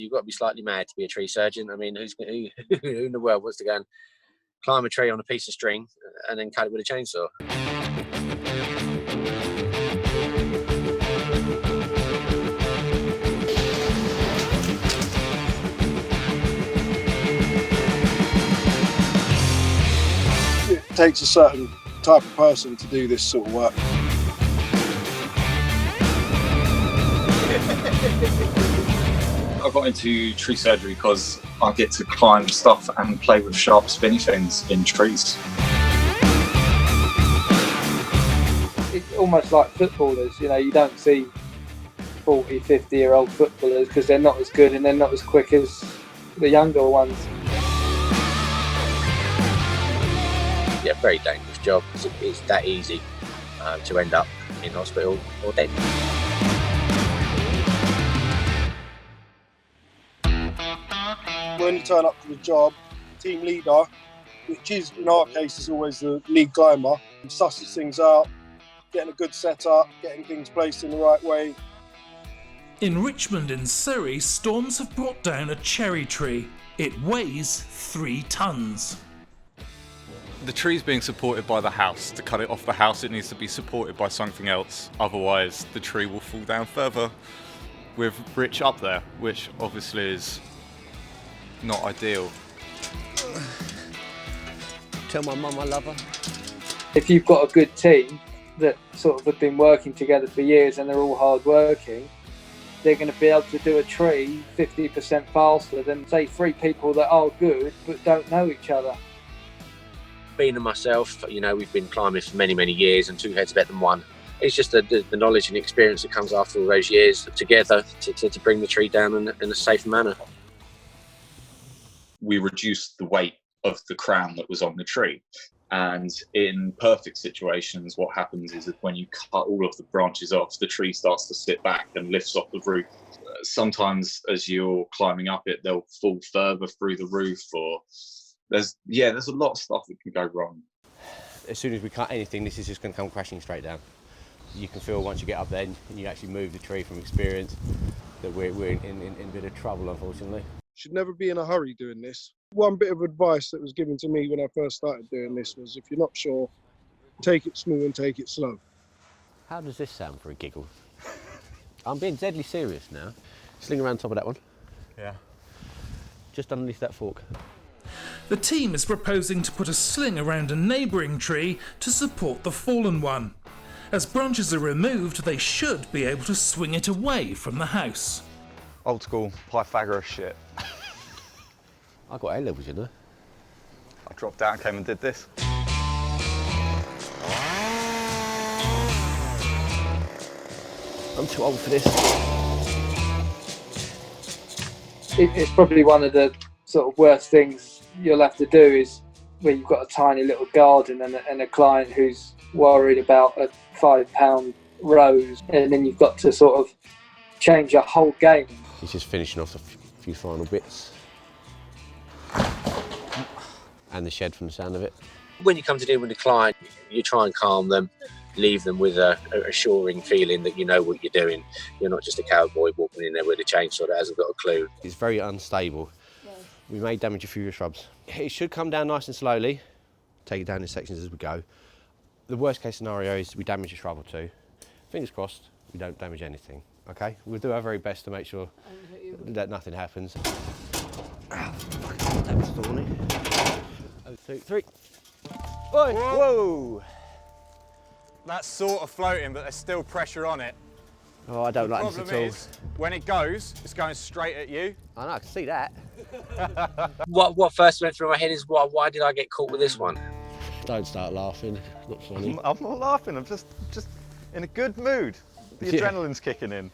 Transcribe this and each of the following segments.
You've got to be slightly mad to be a tree surgeon. I mean, who in the world wants to go and climb a tree on a piece of string and then cut it with a chainsaw? It takes a certain type of person to do this sort of work. I got into tree surgery because I get to climb stuff and play with sharp, spinny things in trees. It's almost like footballers, you don't see 40, 50-year-old footballers because they're not as good and they're not as quick as the younger ones. Yeah, very dangerous job. It's that easy to end up in hospital or dead. When you turn up to the job, team leader, which is in our case is always the lead climber, susses things out, getting a good setup, getting things placed in the right way. In Richmond in Surrey, storms have brought down a cherry tree. It weighs 3 tons. The tree's being supported by the house. To cut it off the house, it needs to be supported by something else. Otherwise, the tree will fall down further with Rich up there, which obviously is not ideal. Tell my mum I love her. If you've got a good team that sort of have been working together for years and they're all hard working, they're going to be able to do a tree 50% faster than, say, 3 people that are good but don't know each other. Being and myself, we've been climbing for many, many years, and 2 heads are better than 1. It's just the knowledge and experience that comes after all those years together to bring the tree down in a safe manner. We reduced the weight of the crown that was on the tree. And in perfect situations, what happens is that when you cut all of the branches off, the tree starts to sit back and lifts off the roof. Sometimes as you're climbing up it, they'll fall further through the roof, or there's a lot of stuff that can go wrong. As soon as we cut anything, this is just going to come crashing straight down. You can feel once you get up there and you actually move the tree from experience that we're in a bit of trouble, unfortunately. Should never be in a hurry doing this. One bit of advice that was given to me when I first started doing this was, if you're not sure, take it small and take it slow. How does this sound for a giggle? I'm being deadly serious now. Sling around top of that one. Yeah. Just underneath that fork. The team is proposing to put a sling around a neighbouring tree to support the fallen one. As branches are removed, they should be able to swing it away from the house. Old school Pythagoras shit. I got A-levels, I dropped out and came and did this. I'm too old for this. It's probably one of the sort of worst things you'll have to do is where you've got a tiny little garden and a client who's worried about a £5 rose, and then you've got to sort of change your whole game. He's just finishing off a few final bits. And the shed from the sound of it. When you come to deal with a client, you try and calm them, leave them with a assuring feeling that you know what you're doing. You're not just a cowboy walking in there with a chainsaw that hasn't got a clue. It's very unstable. Yeah. We may damage a few of your shrubs. It should come down nice and slowly. Take it down in sections as we go. The worst case scenario is we damage a shrub or 2. Fingers crossed, we don't damage anything. Okay? We'll do our very best to make sure that nothing happens. Oh, fuck, that was thorny. 1, 2, 3. Oi, whoa! That's sort of floating, but there's still pressure on it. Oh, I don't like this at all. The problem is, when it goes, it's going straight at you. I know, I can see that. What first went through my head is, why did I get caught with this one? Don't start laughing, not funny. I'm not laughing, I'm just in a good mood. The adrenaline's kicking in.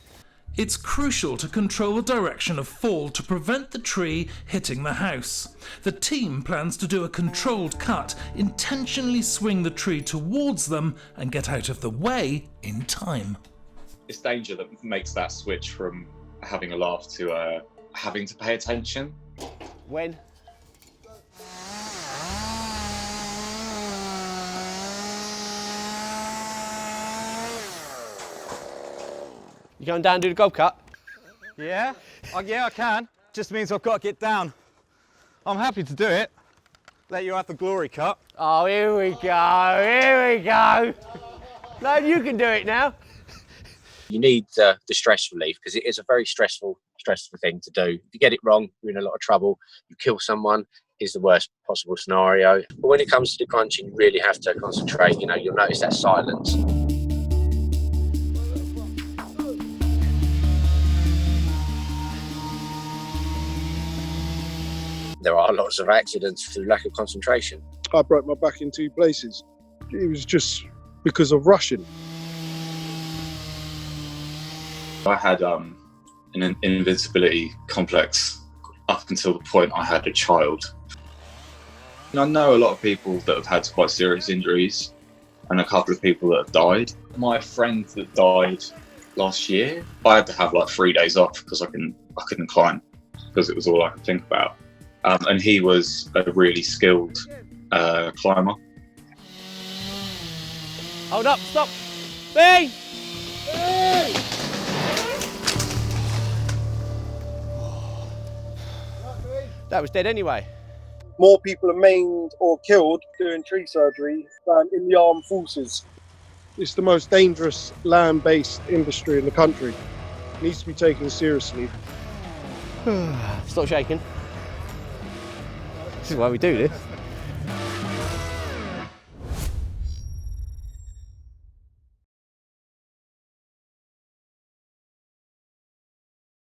It's crucial to control the direction of fall to prevent the tree hitting the house. The team plans to do a controlled cut, intentionally swing the tree towards them and get out of the way in time. It's danger that makes that switch from having a laugh to having to pay attention. When? You going down and do the gold cut? Yeah? Yeah, I can. just means I've got to get down. I'm happy to do it. Let you have the glory cut. Oh, here we go, here we go. No, you can do it now. You need the stress relief because it is a very stressful thing to do. If you get it wrong, you're in a lot of trouble. You kill someone is the worst possible scenario. But when it comes to the crunching, you really have to concentrate. You know, you'll notice that silence. There are lots of accidents through lack of concentration. I broke my back in 2 places. It was just because of rushing. I had an invincibility complex up until the point I had a child. And I know a lot of people that have had quite serious injuries and a couple of people that have died. My friend that died last year, I had to have like 3 days off because I couldn't climb because it was all I could think about. And he was a really skilled climber. Hold up, stop. B! That was dead anyway. More people are maimed or killed doing tree surgery than in the armed forces. It's the most dangerous land-based industry in the country. It needs to be taken seriously. Stop shaking. This is why we do this.